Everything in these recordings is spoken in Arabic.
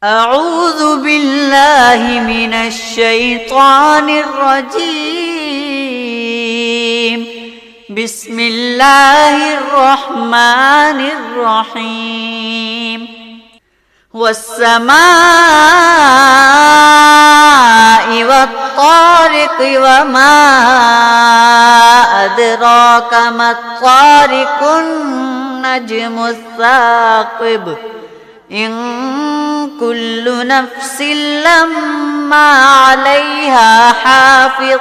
أعوذ بالله من الشيطان الرجيم. بسم الله الرحمن الرحيم. والسماء والطارق وما أدراك ما الطارق النجم الثاقب إن كل نفس لما عليها حافظ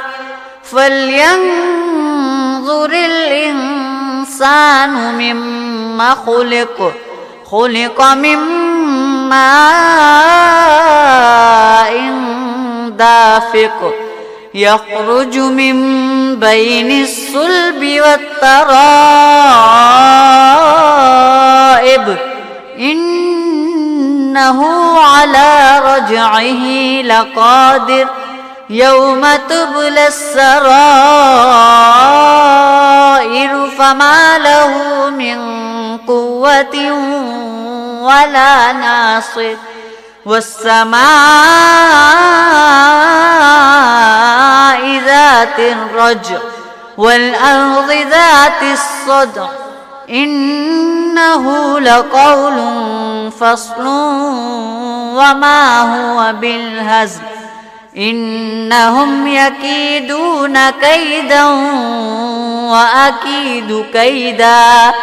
فلينظر الإنسان مما خلق من ماء دافق يخرج من بين الصلب والترائب إنه على رجعه لقادر يوم تبلى السرائر فما له من قوة ولا ناصر. والسماء ذات الرجع والأرض ذات الصدع إنه لقول فصل وما هو بالهزل إنهم يكيدون كيدا وأكيد كيدا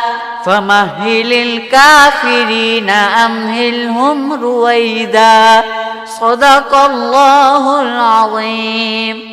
فمهل الكافرين أمهلهم رويدا. صدق الله العظيم.